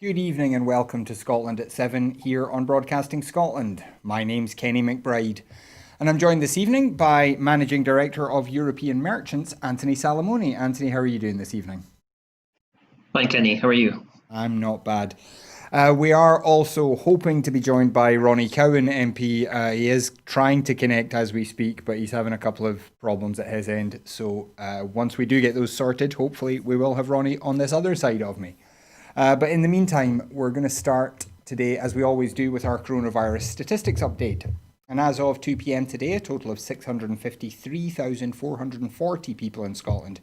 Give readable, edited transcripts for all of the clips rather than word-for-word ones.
Good evening and welcome to Scotland at 7 here on Broadcasting Scotland. My name's Kenny McBride and I'm joined this evening by Managing Director of European Merchants, Anthony Salamone. Anthony, how are you doing this evening? Fine, Kenny. How are you? I'm not bad. We are also hoping to be joined by Ronnie Cowan MP. He is trying to connect as we speak, but he's having a couple of problems at his end. So once we do get those sorted, hopefully we will have Ronnie on this other side of me. But in the meantime, we're going to start today, as we always do, with our coronavirus statistics update. And as of 2 p.m. today, a total of 653,440 people in Scotland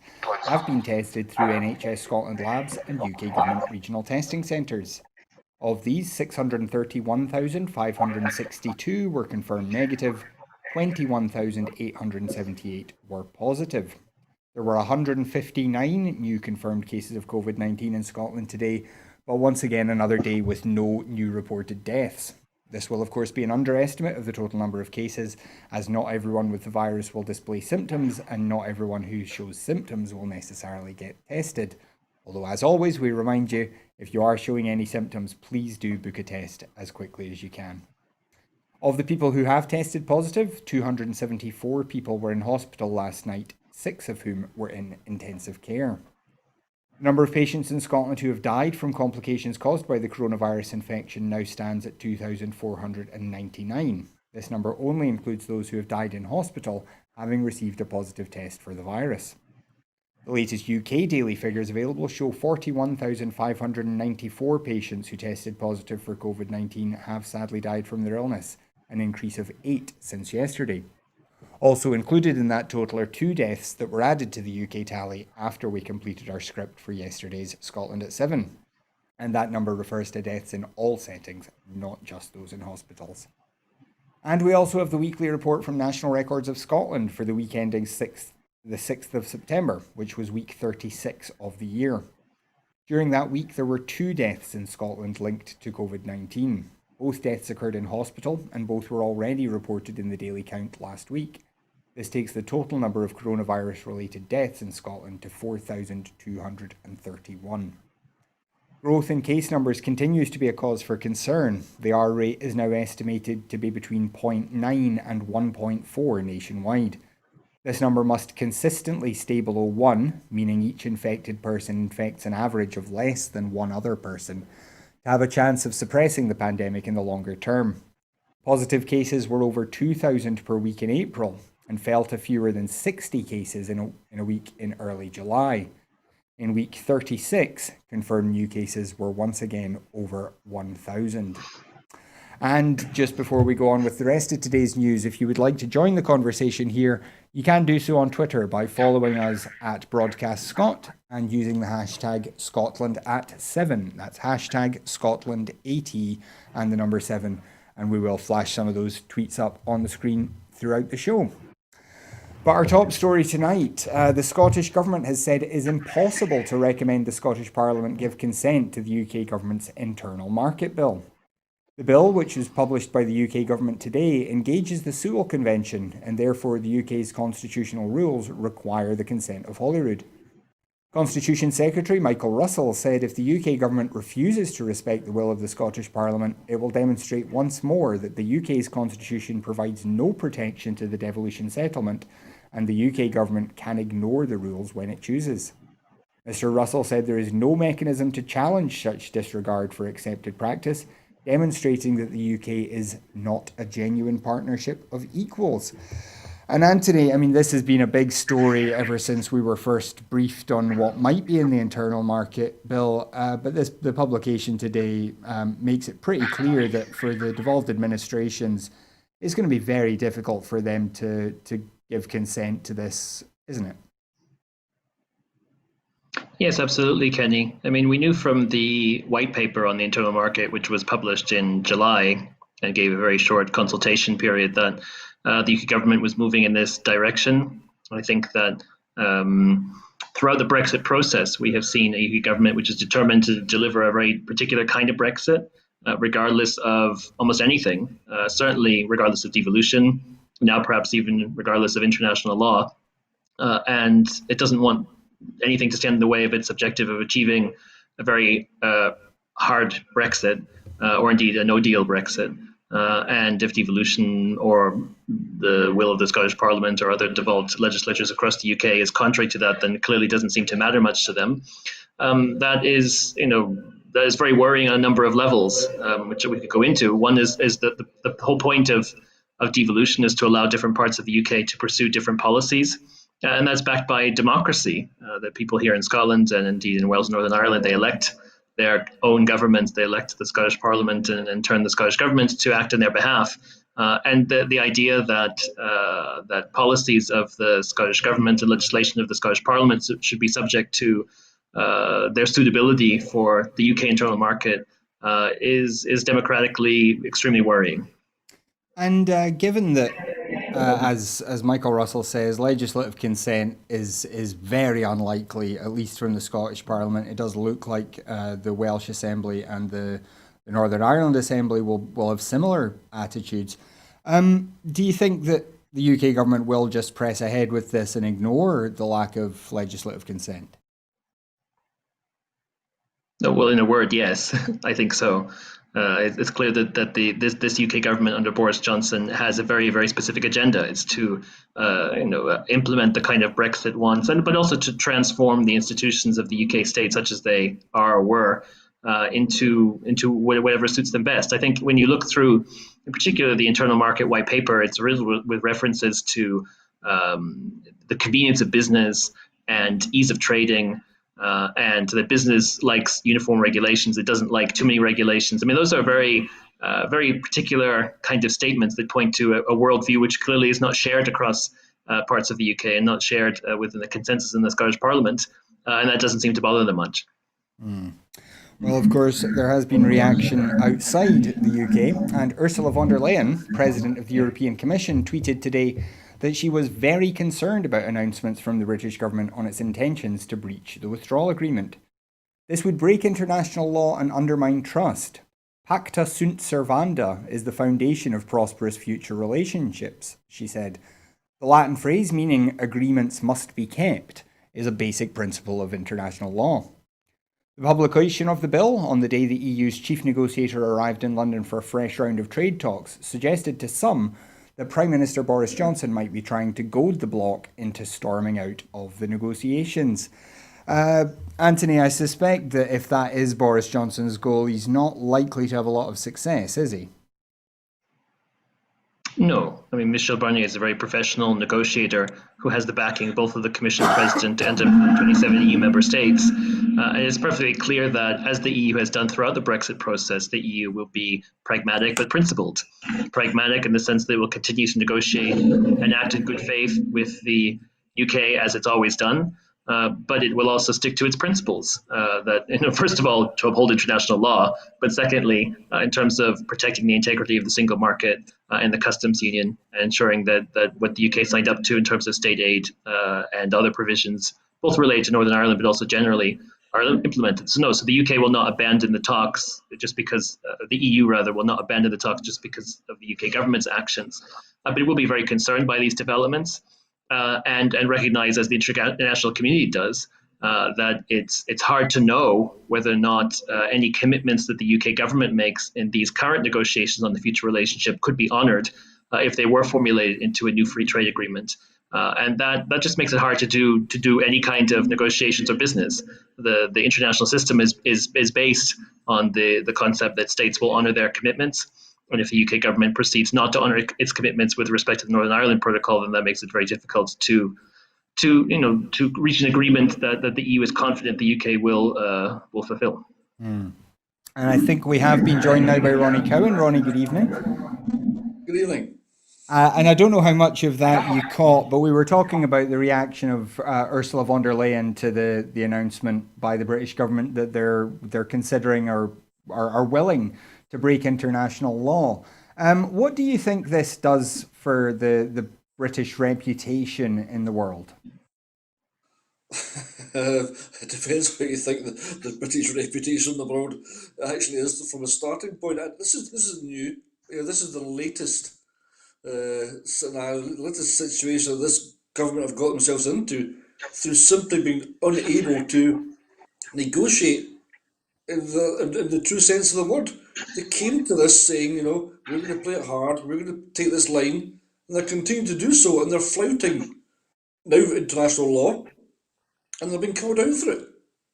have been tested through NHS Scotland labs and UK government regional testing centres. Of these, 631,562 were confirmed negative, 21,878 were positive. There were 159 new confirmed cases of COVID-19 in Scotland today, but once again another day with no new reported deaths. This will of course be an underestimate of the total number of cases, as not everyone with the virus will display symptoms and not everyone who shows symptoms will necessarily get tested. Although as always we remind you, if you are showing any symptoms, please do book a test as quickly as you can. Of the people who have tested positive, 274 people were in hospital last night, 6 of whom were in intensive care. The number of patients in Scotland who have died from complications caused by the coronavirus infection now stands at 2,499. This number only includes those who have died in hospital, having received a positive test for the virus. The latest UK daily figures available show 41,594 patients who tested positive for COVID-19 have sadly died from their illness, an increase of 8 since yesterday. Also included in that total are 2 deaths that were added to the UK tally after we completed our script for yesterday's Scotland at 7. And that number refers to deaths in all settings, not just those in hospitals. And we also have the weekly report from National Records of Scotland for the week ending the 6th of September, which was week 36 of the year. During that week, there were 2 deaths in Scotland linked to COVID-19. Both deaths occurred in hospital, and both were already reported in the daily count last week. This takes the total number of coronavirus-related deaths in Scotland to 4,231. Growth in case numbers continues to be a cause for concern. The R rate is now estimated to be between 0.9 and 1.4 nationwide. This number must consistently stay below 1, meaning each infected person infects an average of less than one other person, to have a chance of suppressing the pandemic in the longer term. Positive cases were over 2,000 per week in April and fell to fewer than 60 cases in a week in early July. In week 36, confirmed new cases were once again over 1,000. And just before we go on with the rest of today's news, if you would like to join the conversation here, you can do so on Twitter by following us at Broadcast Scot and using the hashtag Scotland at 7. That's hashtag Scotland AT and the number 7. And we will flash some of those tweets up on the screen throughout the show. But our top story tonight, the Scottish Government has said it is impossible to recommend the Scottish Parliament give consent to the UK Government's Internal Market Bill. The bill, which was published by the UK Government today, engages the Sewell Convention, and therefore the UK's constitutional rules require the consent of Holyrood. Constitution Secretary Michael Russell said if the UK Government refuses to respect the will of the Scottish Parliament, it will demonstrate once more that the UK's constitution provides no protection to the devolution settlement, and the UK Government can ignore the rules when it chooses. Mr. Russell said there is no mechanism to challenge such disregard for accepted practice, demonstrating that the UK is not a genuine partnership of equals. And Anthony, I mean, this has been a big story ever since we were first briefed on what might be in the Internal Market Bill, but the publication today makes it pretty clear that for the devolved administrations, it's going to be very difficult for them to give consent to this, isn't it? Yes, absolutely, Kenny. I mean, we knew from the white paper on the internal market, which was published in July and gave a very short consultation period, that the UK government was moving in this direction. I think that throughout the Brexit process, we have seen a UK government which is determined to deliver a very particular kind of Brexit, regardless of almost anything, certainly regardless of devolution, now perhaps even regardless of international law. And it doesn't want anything to stand in the way of its objective of achieving a very hard Brexit, or indeed a no-deal Brexit, and if devolution or the will of the Scottish Parliament or other devolved legislatures across the UK is contrary to that, then it clearly doesn't seem to matter much to them. That is, that is very worrying on a number of levels, which we could go into. One is that the whole point of devolution is to allow different parts of the UK to pursue different policies. And that's backed by democracy, that people here in Scotland and indeed in Wales and Northern Ireland, they elect their own government, they elect the Scottish Parliament and in turn the Scottish Government to act on their behalf. And the idea that that policies of the Scottish Government and legislation of the Scottish Parliament should be subject to their suitability for the UK internal market is democratically extremely worrying. And given that, as Michael Russell says, legislative consent is very unlikely, at least from the Scottish Parliament. It does look like the Welsh Assembly and the Northern Ireland Assembly will have similar attitudes. Do you think that the UK government will just press ahead with this and ignore the lack of legislative consent? No, well, in a word, yes, I think so. It's clear that this UK government under Boris Johnson has a very, very specific agenda. It's to implement the kind of Brexit wants, but also to transform the institutions of the UK state, such as they are or were, into whatever suits them best. I think when you look through, in particular, the internal market white paper, it's riddled with references to the convenience of business and ease of trading. And the business likes uniform regulations. It doesn't like too many regulations. I mean, those are very, very particular kind of statements that point to a worldview which clearly is not shared across parts of the UK and not shared within the consensus in the Scottish Parliament. And that doesn't seem to bother them much. Well, of course, there has been reaction outside the UK, and Ursula von der Leyen, President of the European Commission, tweeted today that she was very concerned about announcements from the British government on its intentions to breach the withdrawal agreement. This would break international law and undermine trust. Pacta sunt servanda is the foundation of prosperous future relationships, she said. The Latin phrase meaning agreements must be kept is a basic principle of international law. The publication of the bill on the day the EU's chief negotiator arrived in London for a fresh round of trade talks suggested to some that Prime Minister Boris Johnson might be trying to goad the bloc into storming out of the negotiations. Anthony, I suspect that if that is Boris Johnson's goal, he's not likely to have a lot of success, is he? No, I mean, Michel Barnier is a very professional negotiator who has the backing both of the Commission President and of 27 EU member states. And it's perfectly clear that, as the EU has done throughout the Brexit process, the EU will be pragmatic but principled. Pragmatic in the sense that it will continue to negotiate and act in good faith with the UK as it's always done. But it will also stick to its principles. That, first of all, to uphold international law, but secondly, in terms of protecting the integrity of the single market and the customs union, and ensuring that what the UK signed up to in terms of state aid and other provisions, both related to Northern Ireland but also generally, are implemented. So the UK will not abandon the talks just because the EU rather will not abandon the talks just because of the UK government's actions, but it will be very concerned by these developments. And recognize, as the international community does, that it's hard to know whether or not any commitments that the UK government makes in these current negotiations on the future relationship could be honoured if they were formulated into a new free trade agreement. And that just makes it hard to do any kind of negotiations or business. The international system is based on the concept that states will honour their commitments. And if the UK government proceeds not to honour its commitments with respect to the Northern Ireland Protocol, then that makes it very difficult to reach an agreement that the EU is confident the UK will fulfil. And I think we have been joined now by Ronnie Cowan. Ronnie, good evening. Good evening. And I don't know how much of that you caught, but we were talking about the reaction of Ursula von der Leyen to the announcement by the British government that they're considering or are willing to break international law. What do you think this does for the British reputation in the world? It depends what you think the British reputation in the world actually is from a starting point. This is new. This is the latest scenario, latest situation this government have got themselves into through simply being unable to negotiate in the true sense of the word. They came to this saying, we're going to play it hard, we're going to take this line, and they're continuing to do so, and they're flouting now international law, and they're being called out for it.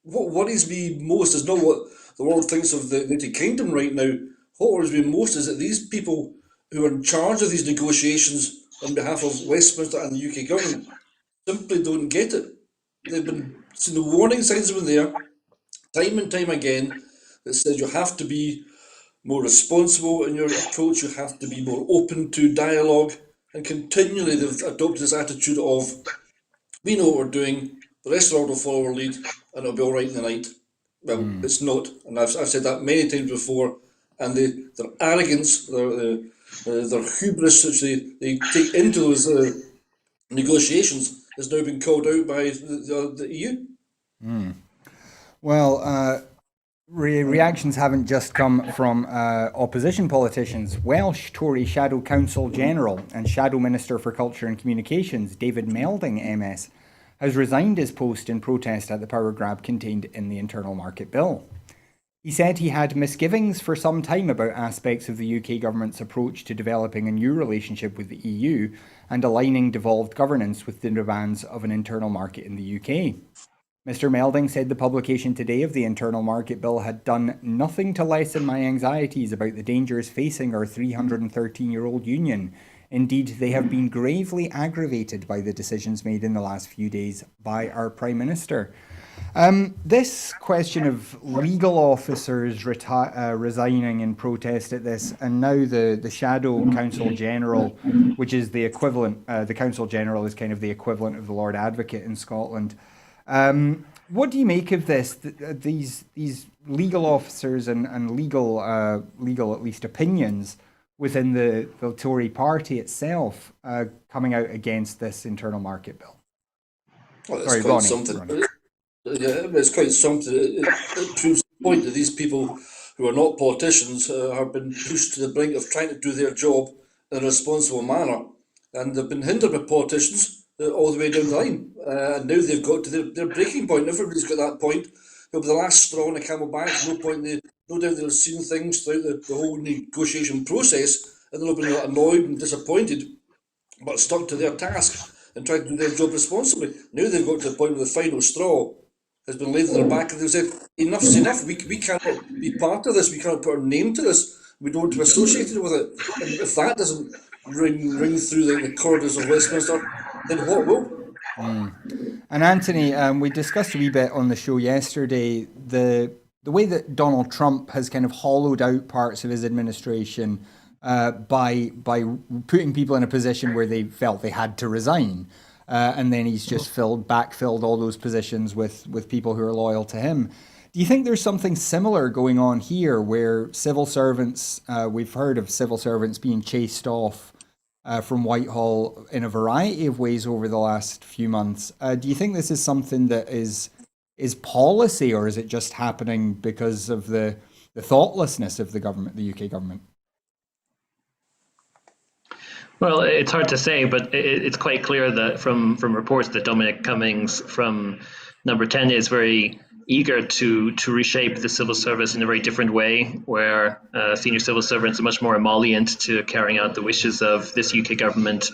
What worries me most is not what the world thinks of the United Kingdom right now. What worries me most is that these people who are in charge of these negotiations on behalf of Westminster and the UK government simply don't get it. They've been seeing the warning signs have been there time and time again that says you have to be more responsible in your approach, you have to be more open to dialogue, and continually they've adopted this attitude of we know what we're doing, the rest of the world will follow our lead, and it'll be all right in the night. Well, it's not, and I've said that many times before. And their arrogance, their hubris, which they take into those negotiations, has now been called out by the EU. Well, reactions haven't just come from opposition politicians. Welsh Tory Shadow Counsel General and Shadow Minister for Culture and Communications, David Melding MS, has resigned his post in protest at the power grab contained in the Internal Market Bill. He said he had misgivings for some time about aspects of the UK government's approach to developing a new relationship with the EU and aligning devolved governance with the demands of an internal market in the UK. Mr. Melding said the publication today of the Internal Market Bill had done nothing to lessen my anxieties about the dangers facing our 313-year-old union. Indeed, they have been gravely aggravated by the decisions made in the last few days by our Prime Minister. This question of legal officers resigning in protest at this, and now the Shadow Counsel General, which is the equivalent, the Counsel General is kind of the equivalent of the Lord Advocate in Scotland. What do you make of this? These legal officers and legal at least opinions within the Tory party itself coming out against this internal market bill? Well, it's quite something. Ronnie. Yeah, it's quite something. It proves the point that these people who are not politicians have been pushed to the brink of trying to do their job in a responsible manner, and they've been hindered by politicians all the way down the line. And now they've got to their breaking point. Everybody's got that point. It'll be the last straw in the camel back. No doubt they've seen things throughout the whole negotiation process, and they'll be annoyed and disappointed, but stuck to their task and tried to do their job responsibly. Now they've got to the point where the final straw has been laid on their back, and they've said, enough's enough, we cannot be part of this, we cannot put our name to this, we don't want to be associated with it. And if that doesn't ring through the corridors of Westminster, then what will? And Anthony, we discussed a wee bit on the show yesterday, the way that Donald Trump has kind of hollowed out parts of his administration by putting people in a position where they felt they had to resign. And then he's just backfilled all those positions with people who are loyal to him. Do you think there's something similar going on here where civil servants, we've heard of civil servants being chased off from Whitehall in a variety of ways over the last few months? Do you think this is something that is policy, or is it just happening because of the thoughtlessness of the government, the UK government? Well, it's hard to say, but it's quite clear that from reports that Dominic Cummings from Number 10 is very eager to reshape the civil service in a very different way, where senior civil servants are much more emollient to carrying out the wishes of this UK government,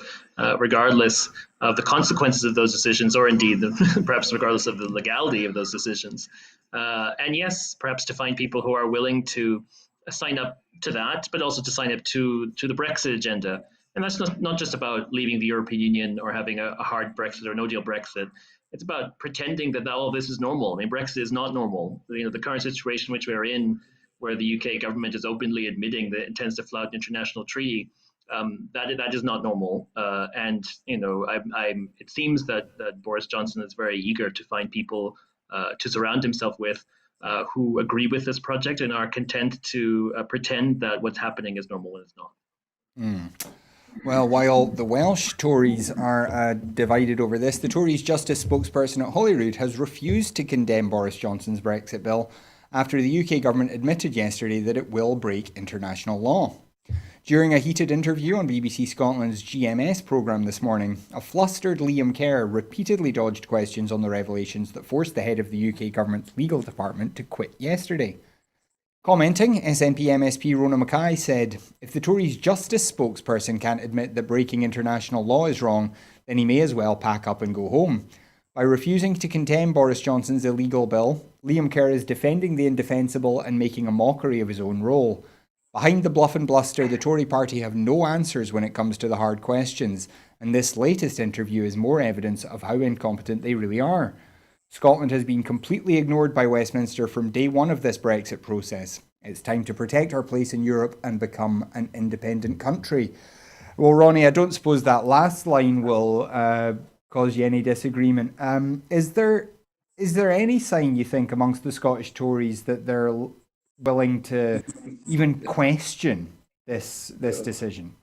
regardless of the consequences of those decisions, or indeed perhaps regardless of the legality of those decisions. And yes, perhaps to find people who are willing to sign up to that, but also to sign up to the Brexit agenda. And that's not just about leaving the European Union or having a hard Brexit or no deal Brexit. It's about pretending that all of this is normal. I mean, Brexit is not normal. The current situation which we're in, where the UK government is openly admitting that it intends to flout an international treaty, that is not normal. And it seems that Boris Johnson is very eager to find people to surround himself with who agree with this project and are content to pretend that what's happening is normal when it's not. Well, while the Welsh Tories are divided over this, the Tories Justice spokesperson at Holyrood has refused to condemn Boris Johnson's Brexit bill after the UK government admitted yesterday that it will break international law. During a heated interview on BBC Scotland's GMS programme this morning, a flustered Liam Kerr repeatedly dodged questions on the revelations that forced the head of the UK government's legal department to quit yesterday. Commenting, SNP MSP Rona Mackay said, "If the Tories' justice spokesperson can't admit that breaking international law is wrong, then he may as well pack up and go home." By refusing to condemn Boris Johnson's illegal bill, Liam Kerr is defending the indefensible and making a mockery of his own role. Behind the bluff and bluster, the Tory party have no answers when it comes to the hard questions, and this latest interview is more evidence of how incompetent they really are. Scotland has been completely ignored by Westminster from day one of this Brexit process. It's time to protect our place in Europe and become an independent country. Well, Ronnie, I don't suppose that last line will cause you any disagreement. Is there any sign, you think, amongst the Scottish Tories that they're willing to even question this decision?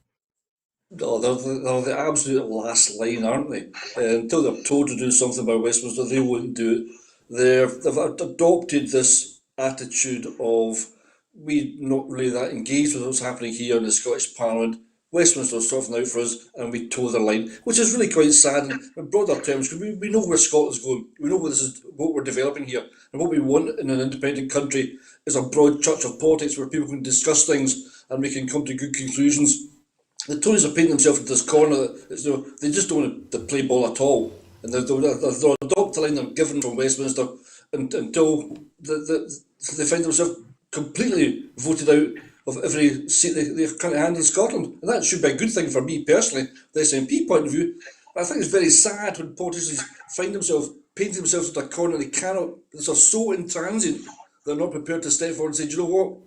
No, they're the absolute last line, aren't they? Until they're told to do something by Westminster, they won't do it. They've adopted this attitude of we're not really that engaged with what's happening here in the Scottish Parliament. Westminster's sorting out for us, and we toe the line, which is really quite sad in broader terms, because we know where Scotland's going. We know what we're developing here, and what we want in an independent country is a broad church of politics where people can discuss things and we can come to good conclusions. The Tories are painting themselves into this corner that they just don't want to play ball at all, and they'll adopt the line they're given from Westminster until they find themselves completely voted out of every seat they currently hand in Scotland, and that should be a good thing for me personally, the SNP point of view. But I think it's very sad when politicians find themselves painting themselves into a corner they cannot. They're so intransient they're not prepared to step forward and say, do you know what?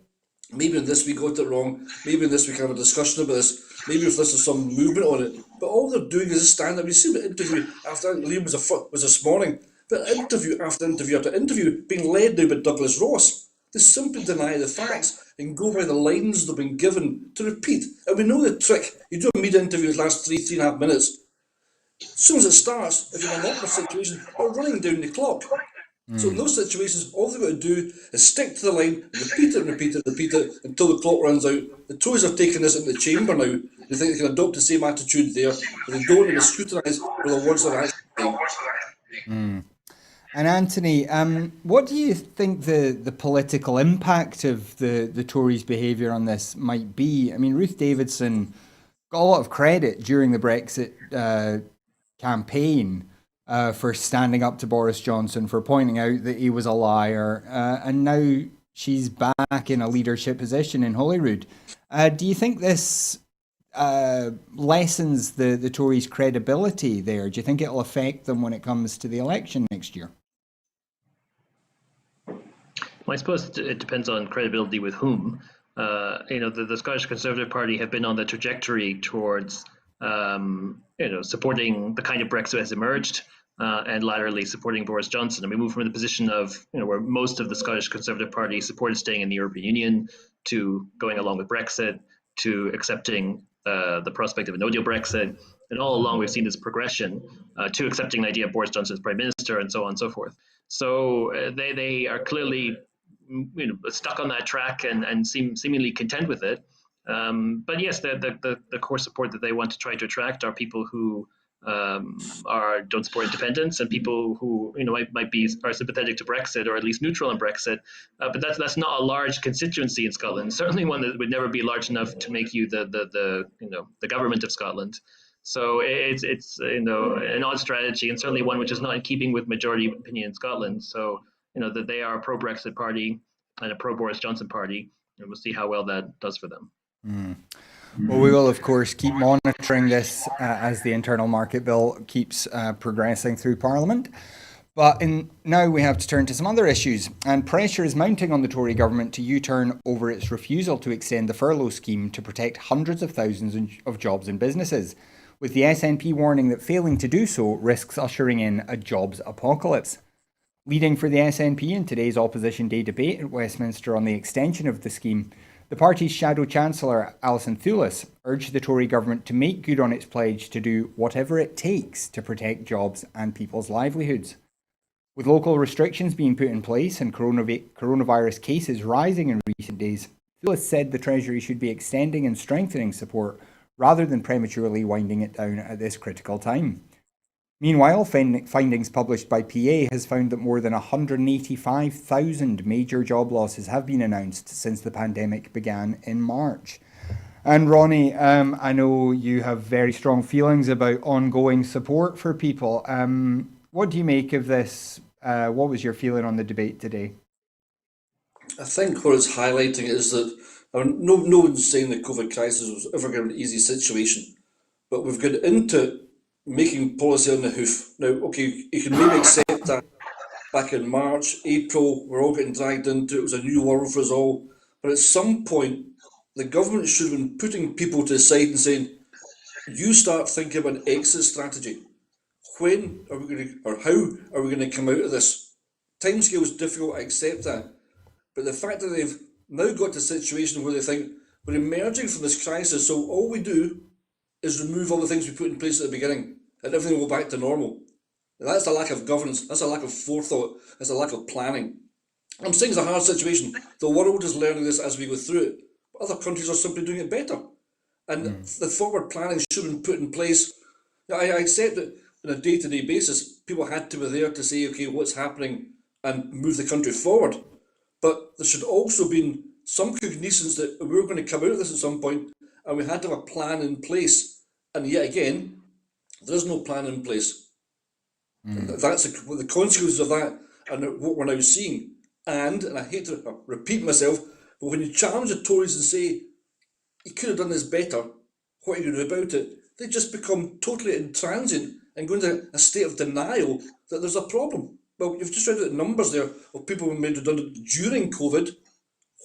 Maybe in this we got it wrong. Maybe in this we can have a discussion about this. Maybe if this is some movement on it. But all they're doing is stand up. You see the interview after Liam was this morning. But interview after interview after interview being led now by Douglas Ross. They simply deny the facts and go by the lines they've been given to repeat. And we know the trick. You do a media interview that lasts 3.5 minutes. As soon as it starts, if you're in an awkward situation, you're running down the clock. So in those situations, all they've got to do is stick to the line, repeat it, repeat it, repeat it until the clock runs out. The Tories are taking this into the chamber now. They think they can adopt the same attitude there, but they don't want to scrutinise for the words they're actually saying. And Anthony, what do you think the political impact of the Tories' behaviour on this might be? I mean, Ruth Davidson got a lot of credit during the Brexit campaign for standing up to Boris Johnson, for pointing out that he was a liar, and now she's back in a leadership position in Holyrood. Do you think this lessens the Tories' credibility there? Do you think it'll affect them when it comes to the election next year? Well, I suppose it depends on credibility with whom. The Scottish Conservative Party have been on the trajectory towards, supporting the kind of Brexit that has emerged, and laterally supporting Boris Johnson. And we moved from the position of, where most of the Scottish Conservative Party supported staying in the European Union, to going along with Brexit, to accepting the prospect of a no-deal Brexit. And all along, we've seen this progression to accepting the idea of Boris Johnson as Prime Minister, and so on and so forth. So they are clearly stuck on that track and seemingly content with it. But yes, the core support that they want to try to attract are people who don't support independence, and people who are sympathetic to Brexit, or at least neutral on Brexit. But that's not a large constituency in Scotland. Certainly one that would never be large enough to make you the government of Scotland. So it's an odd strategy, and certainly one which is not in keeping with majority opinion in Scotland. So that they are a pro-Brexit party and a pro-Boris Johnson party, and we'll see how well that does for them. Well, we will, of course, keep monitoring this as the internal market bill keeps progressing through Parliament. But now we have to turn to some other issues, and pressure is mounting on the Tory government to U-turn over its refusal to extend the furlough scheme to protect hundreds of thousands of jobs and businesses, with the SNP warning that failing to do so risks ushering in a jobs apocalypse. Leading for the SNP in today's Opposition Day debate at Westminster on the extension of the scheme, the party's Shadow Chancellor, Alison Thewlis, urged the Tory government to make good on its pledge to do whatever it takes to protect jobs and people's livelihoods. With local restrictions being put in place and coronavirus cases rising in recent days, Thewlis said the Treasury should be extending and strengthening support rather than prematurely winding it down at this critical time. Meanwhile, findings published by PA has found that more than 185,000 major job losses have been announced since the pandemic began in March. And Ronnie, I know you have very strong feelings about ongoing support for people. What do you make of this? What was your feeling on the debate today? I think what it's highlighting is that no one's saying the COVID crisis was ever going to be an easy situation, but we've got into making policy on the hoof. Now, okay, you can maybe accept that back in March, April, we're all getting dragged into it. It was a new world for us all. But at some point, the government should have been putting people to the side and saying, you start thinking about an exit strategy. When are we going to, or how are we going to come out of this? Timescale is difficult, I accept that. But the fact that they've now got to a situation where they think we're emerging from this crisis, so all we do is remove all the things we put in place at the beginning and everything will go back to normal. And that's a lack of governance, that's a lack of forethought, that's a lack of planning. I'm saying it's a hard situation. The world is learning this as we go through it. But other countries are simply doing it better. And the forward planning should have been put in place. I accept that on a day-to-day basis, people had to be there to say, okay, what's happening and move the country forward. But there should also be some cognizance that we were going to come out of this at some point and we had to have a plan in place. And yet again, there is no plan in place. That's the consequences of that and what we're now seeing. And I hate to repeat myself, but when you challenge the Tories and say, you could have done this better, what are you going to do about it? They just become totally intransient and go into a state of denial that there's a problem. Well, you've just read out the numbers there of people being made redundant during COVID.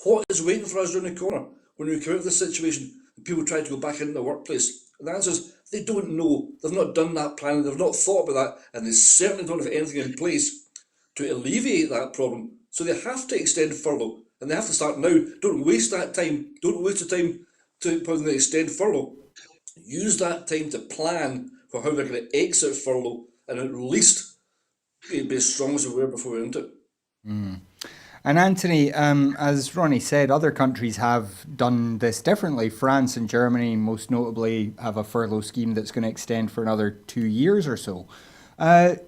What is waiting for us around the corner when we come out of this situation and people try to go back into the workplace? And the answer is they don't know. They've not done that planning. They've not thought about that. And they certainly don't have anything in place to alleviate that problem. So they have to extend furlough. And they have to start now. Don't waste that time. Don't waste the time to extend furlough. Use that time to plan for how we're going to exit furlough and at least be as strong as we were before we went into it. And Anthony, as Ronnie said, other countries have done this differently. France and Germany, most notably, have a furlough scheme that's going to extend for another 2 years or so.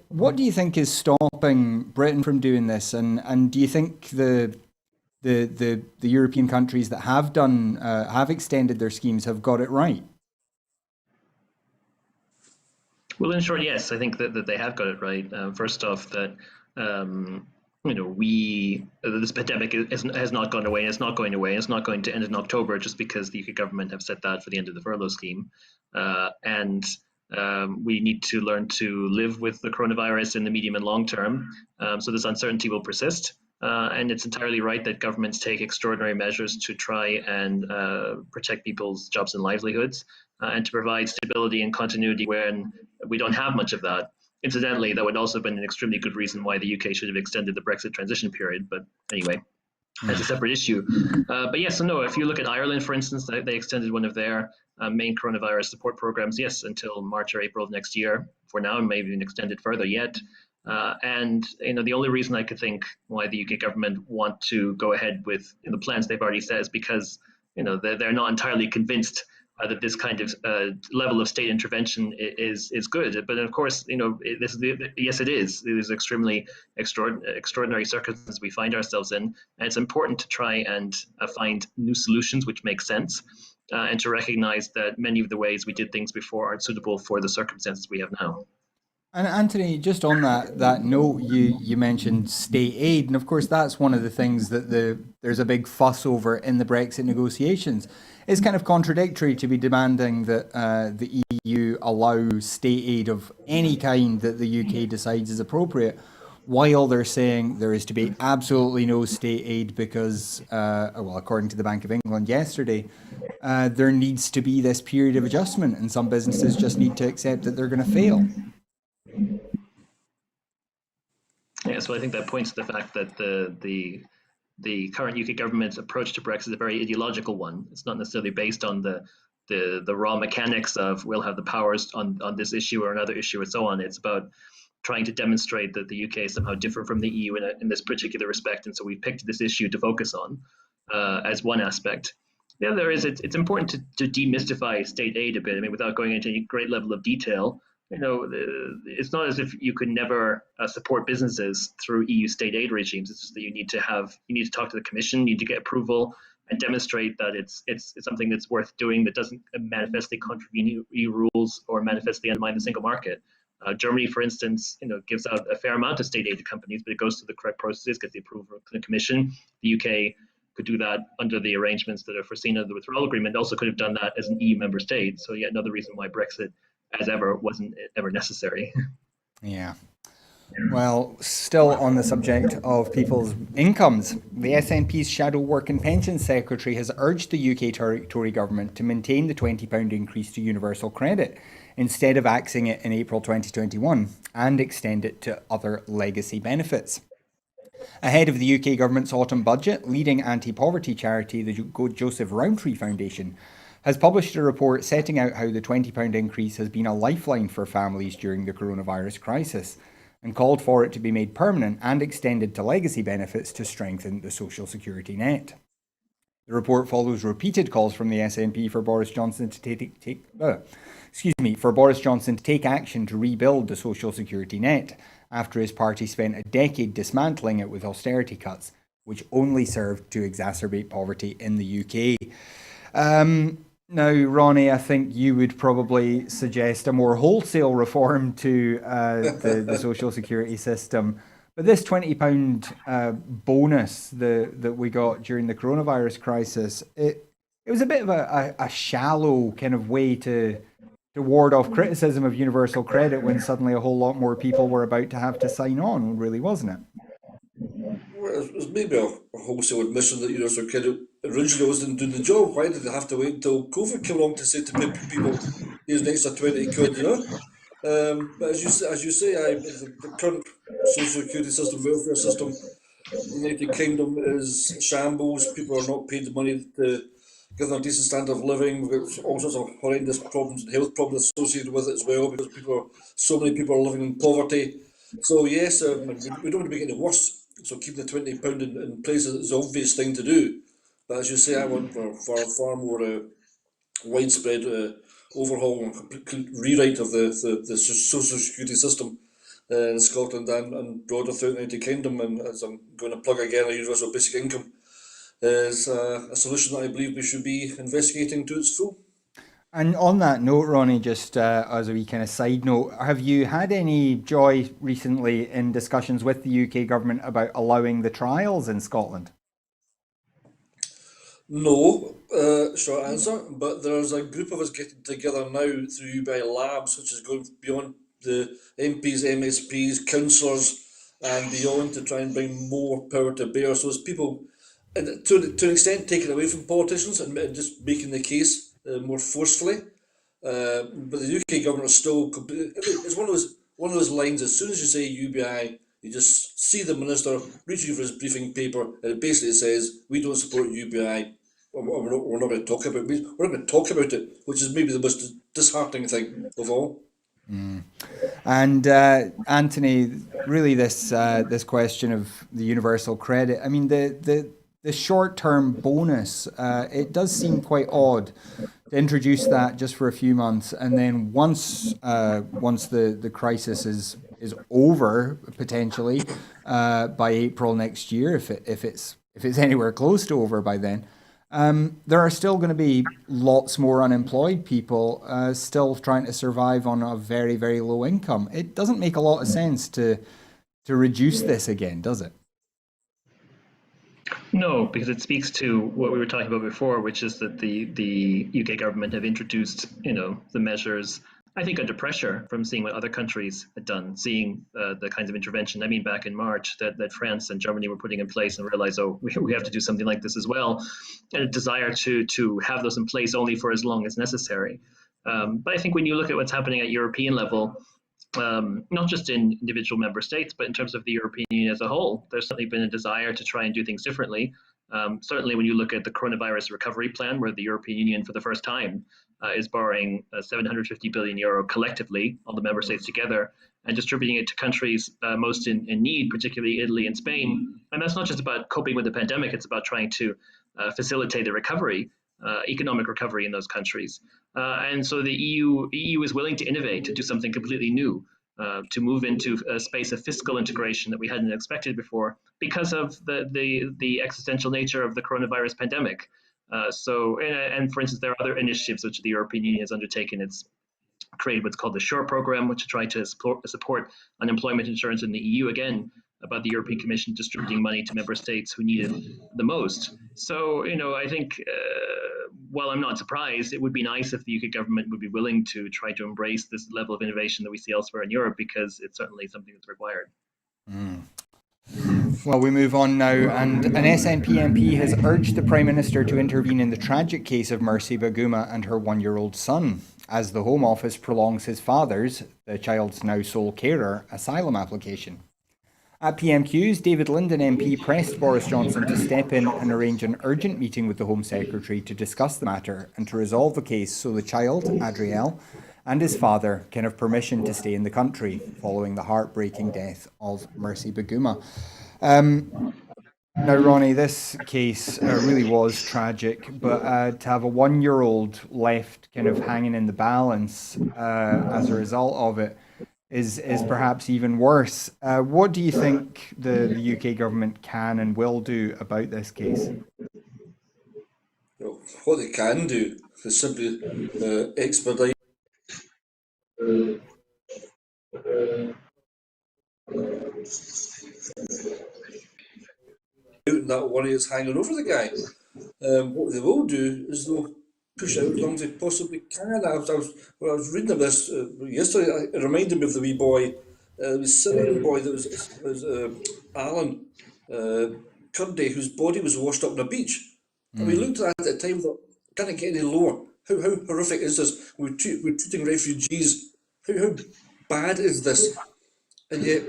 What do you think is stopping Britain from doing this? And do you think the European countries that have extended their schemes have got it right? Well, in short, yes, I think that they have got it right. First off, that this pandemic has not gone away, and it's not going away, and it's not going to end in October just because the UK government have set that for the end of the furlough scheme, and we need to learn to live with the coronavirus in the medium and long term. So this uncertainty will persist. And it's entirely right that governments take extraordinary measures to try and protect people's jobs and livelihoods and to provide stability and continuity when we don't have much of that. Incidentally, that would also have been an extremely good reason why the UK should have extended the Brexit transition period. But anyway, that's a separate issue. But yes and no, if you look at Ireland, for instance, they extended one of their main coronavirus support programs, yes, until March or April of next year for now, and maybe even extended further yet. And the only reason I could think why the UK government want to go ahead with the plans they've already said is because they're not entirely convinced that this kind of level of state intervention is good. But of course, yes, it is. It is extremely extraordinary circumstances we find ourselves in, and it's important to try and find new solutions which make sense, and to recognize that many of the ways we did things before aren't suitable for the circumstances we have now. And Anthony, just on that note, you mentioned state aid, and of course that's one of the things that there's a big fuss over in the Brexit negotiations. It's kind of contradictory to be demanding that the EU allow state aid of any kind that the UK decides is appropriate, while they're saying there is to be absolutely no state aid because, according to the Bank of England yesterday, there needs to be this period of adjustment, and some businesses just need to accept that they're going to fail. Yeah, so I think that points to the fact that the current UK government's approach to Brexit is a very ideological one. It's not necessarily based on the raw mechanics of we'll have the powers on this issue or another issue and so on. It's about trying to demonstrate that the UK is somehow different from the EU in this particular respect, and so we picked this issue to focus on as one aspect. The other is it's important to demystify state aid a bit. I mean, without going into any great level of detail, it's not as if you could never support businesses through EU state aid regimes. It's just that you need to talk to the Commission, you need to get approval, and demonstrate that it's something that's worth doing, that doesn't manifestly contravene EU rules or manifestly undermine the single market. Germany, for instance, gives out a fair amount of state aid to companies, but it goes through the correct processes, gets the approval of the Commission. The UK could do that under the arrangements that are foreseen in the withdrawal agreement. Also could have done that as an EU member state. So yet another reason why Brexit, as ever, wasn't ever necessary. Yeah. Well, still on the subject of people's incomes, the SNP's Shadow Work and Pensions Secretary has urged the UK Tory government to maintain the £20 increase to universal credit instead of axing it in April 2021 and extend it to other legacy benefits. Ahead of the UK government's autumn budget, leading anti-poverty charity, the Joseph Rowntree Foundation, has published a report setting out how the £20 increase has been a lifeline for families during the coronavirus crisis, and called for it to be made permanent and extended to legacy benefits to strengthen the social security net. The report follows repeated calls from the SNP for Boris Johnson to take action to rebuild the social security net after his party spent a decade dismantling it with austerity cuts, which only served to exacerbate poverty in the UK. Now, Ronnie, I think you would probably suggest a more wholesale reform to the social security system. But this £20 bonus that we got during the coronavirus crisis, it was a bit of a shallow kind of way to ward off criticism of universal credit when suddenly a whole lot more people were about to have to sign on, really, wasn't it? Well, it was maybe a wholesale admission that universal credit originally wasn't doing the job. Why did they have to wait until COVID came along to say to people, here's an extra 20 quid, But as you say, the current social security system, welfare system, in the United Kingdom is shambles. People are not paid the money to give them a decent standard of living. We've got all sorts of horrendous problems and health problems associated with it as well, because so many people are living in poverty. So yes, we don't want to make it any worse. So keeping the £20 in place is the obvious thing to do. But as you say, I want for far more widespread overhaul and complete rewrite of the social security system in Scotland and broader throughout the United Kingdom. And as I'm going to plug again, a universal basic income is a solution that I believe we should be investigating to its full. And on that note, Ronnie, just as a wee kind of side note, have you had any joy recently in discussions with the UK government about allowing the trials in Scotland? No, short answer, but there's a group of us getting together now through UBI Labs, which is going beyond the MPs, MSPs, councillors, and beyond to try and bring more power to bear. So it's people, and to an extent, taken away from politicians and just making the case more forcefully. But the UK government is still it's one of those lines. As soon as you say UBI, you just see the minister reaching for his briefing paper, and it basically says, "We don't support UBI. We're not going to talk about it. We're not going to talk about it," which is maybe the most disheartening thing of all. And Anthony, really, this question of the universal credit. I mean, the short-term bonus. It does seem quite odd to introduce that just for a few months, and then once the crisis is over, potentially by April next year, if it's anywhere close to over by then, there are still going to be lots more unemployed people still trying to survive on a very, very low income. It doesn't make a lot of sense to reduce this again, does it? No, because it speaks to what we were talking about before, which is that the UK government have introduced, the measures, I think, under pressure from seeing what other countries had done, seeing the kinds of intervention. I mean, back in March that France and Germany were putting in place, and realized, we have to do something like this as well, and a desire to have those in place only for as long as necessary. But I think when you look at what's happening at European level, not just in individual member states, but in terms of the European Union as a whole, there's certainly been a desire to try and do things differently. Certainly when you look at the coronavirus recovery plan, where the European Union for the first time is borrowing €750 billion collectively, all the member states together, and distributing it to countries most in need, particularly Italy and Spain. And that's not just about coping with the pandemic, it's about trying to facilitate the recovery. economic recovery in those countries. And so the EU is willing to innovate, to do something completely new, to move into a space of fiscal integration that we hadn't expected before because of the existential nature of the coronavirus pandemic. And for instance, there are other initiatives which the European Union has undertaken. It's created what's called the SURE program, which tried to support unemployment insurance in the EU, again, about the European Commission distributing money to member states who need it the most. So, I think while I'm not surprised, it would be nice if the UK government would be willing to try to embrace this level of innovation that we see elsewhere in Europe, because it's certainly something that's required. Well, we move on now, and an SNP MP has urged the Prime Minister to intervene in the tragic case of Mercy Baguma and her 1-year-old son, as the Home Office prolongs his father's, the child's now sole carer, asylum application. At PMQs, David Linden MP pressed Boris Johnson to step in and arrange an urgent meeting with the Home Secretary to discuss the matter and to resolve the case so the child, Adriel, and his father can have permission to stay in the country following the heartbreaking death of Mercy Baguma. Now, Ronnie, this case really was tragic, but to have a 1-year-old left kind of hanging in the balance as a result of it is perhaps even worse. What do you think the UK government can and will do about this case? What they can do is simply expedite that worry is hanging over the guy. What they will do is they'll push out as long as they possibly can. When I was reading of this yesterday, it reminded me of the wee boy, the Syrian boy that was Alan Kurdi, whose body was washed up on a beach. And we looked at it at the time and thought, can it get any lower? How horrific is this? We're treating refugees. How bad is this? And yet,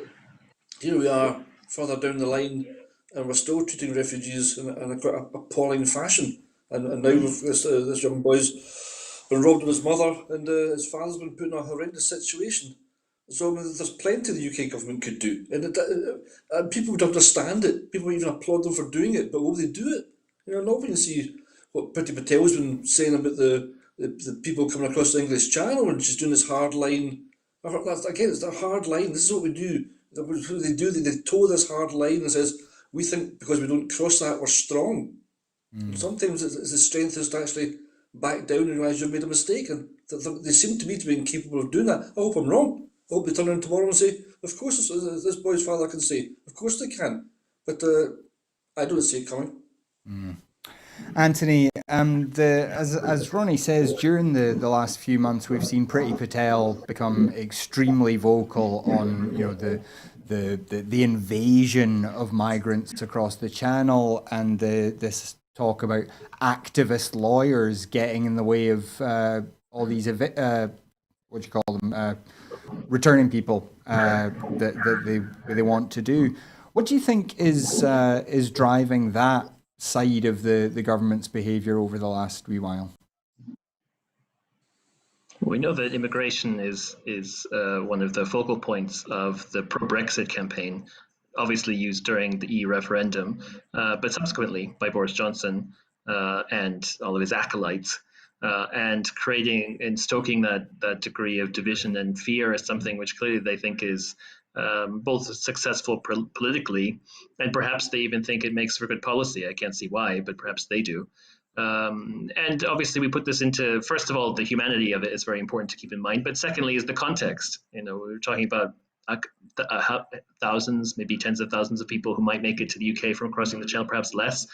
here we are, further down the line, and we're still treating refugees in a quite appalling fashion. And now this young boy's been robbed of his mother, and his father's been put in a horrendous situation. So there's plenty the UK government could do, and people would understand it. People would even applaud them for doing it, but will they do it? Not when you see what Priti Patel's been saying about the people coming across the English Channel, and she's doing this hard line. Again, it's a hard line. This is what we do. What they do, they toe this hard line and says, we think because we don't cross that, we're strong. Sometimes it's the strength is to actually back down and realise you've made a mistake. And they seem to me to be incapable of doing that. I hope I'm wrong. I hope they turn around tomorrow and say, of course this boy's father can say, of course they can. But I don't see it coming. Anthony, as Ronnie says, during the last few months, we've seen Priti Patel become extremely vocal on the invasion of migrants across the Channel, and this talk about activist lawyers getting in the way of all these returning people that they want to do. What do you think is driving that side of the government's behaviour over the last wee while? We know that immigration is one of the focal points of the pro-Brexit campaign, obviously used during the EU referendum, but subsequently by Boris Johnson and all of his acolytes, and creating and stoking that degree of division and fear is something which clearly they think is both successful politically, and perhaps they even think it makes for good policy. I can't see why, but perhaps they do. And obviously we put this into, first of all, the humanity of it is very important to keep in mind, but secondly is the context. We're talking about thousands, maybe tens of thousands of people who might make it to the UK from crossing the Channel, perhaps less,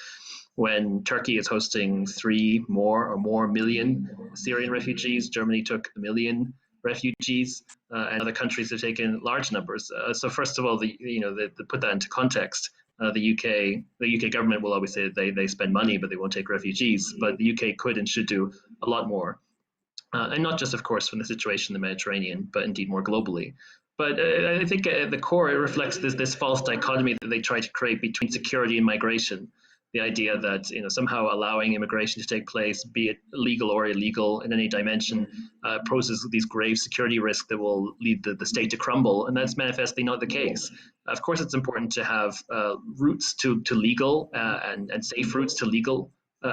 when Turkey is hosting 3 or more million Syrian refugees. Germany took 1 million refugees, and other countries have taken large numbers. So first of all, to put that into context, the UK government will always say that they spend money, but they won't take refugees. But the UK could and should do a lot more, and not just, of course, from the situation in the Mediterranean, but indeed more globally. But I think at the core, it reflects this false dichotomy that they try to create between security and migration. The idea that somehow allowing immigration to take place, be it legal or illegal in any dimension, poses these grave security risks that will lead the state to crumble, and that's manifestly not the case. Of course, it's important to have routes to legal and safe routes to legal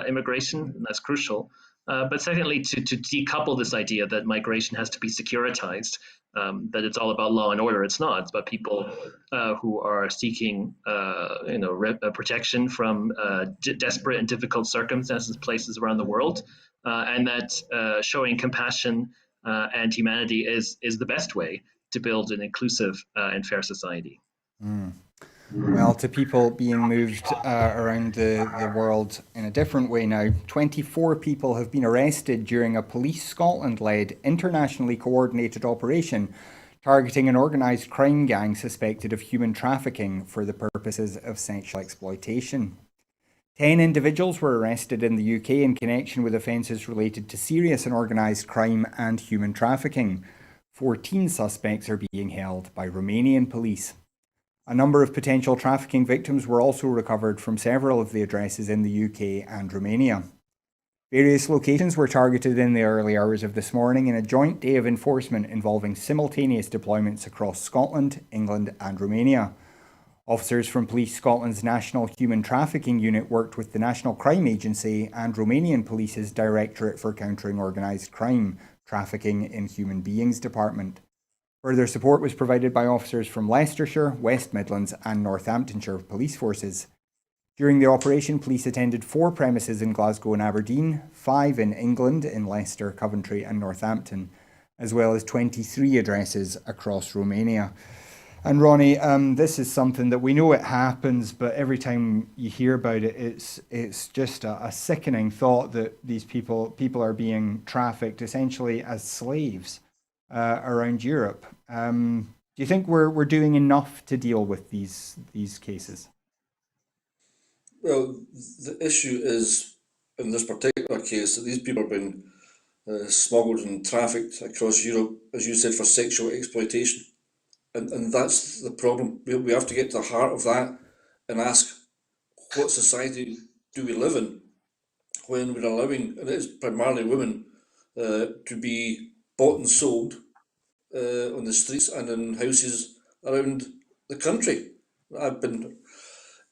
immigration, and that's crucial. But secondly, to decouple this idea that migration has to be securitized, that it's all about law and order. It's not. It's about people who are seeking, protection from desperate and difficult circumstances, places around the world, and that showing compassion and humanity is the best way to build an inclusive and fair society. Well, to people being moved around the world in a different way now, 24 people have been arrested during a Police Scotland-led, internationally coordinated operation targeting an organised crime gang suspected of human trafficking for the purposes of sexual exploitation. 10 individuals were arrested in the UK in connection with offences related to serious and organised crime and human trafficking. 14 suspects are being held by Romanian police. A number of potential trafficking victims were also recovered from several of the addresses in the UK and Romania. Various locations were targeted in the early hours of this morning in a joint day of enforcement involving simultaneous deployments across Scotland, England and Romania. Officers from Police Scotland's National Human Trafficking Unit worked with the National Crime Agency and Romanian Police's Directorate for Countering Organised Crime, Trafficking in Human Beings Department. Further support was provided by officers from Leicestershire, West Midlands and Northamptonshire police forces. During the operation, police attended 4 premises in Glasgow and Aberdeen, 5 in England in Leicester, Coventry and Northampton, as well as 23 addresses across Romania. And Ronnie, this is something that we know it happens, but every time you hear about it, it's just a sickening thought that these people are being trafficked essentially as slaves around Europe. Do you think we're doing enough to deal with these cases? Well, the issue is, in this particular case, that these people have been smuggled and trafficked across Europe, as you said, for sexual exploitation. And that's the problem. We have to get to the heart of that and ask, what society do we live in when we're allowing, and it is primarily women, to be bought and sold on the streets and in houses around the country?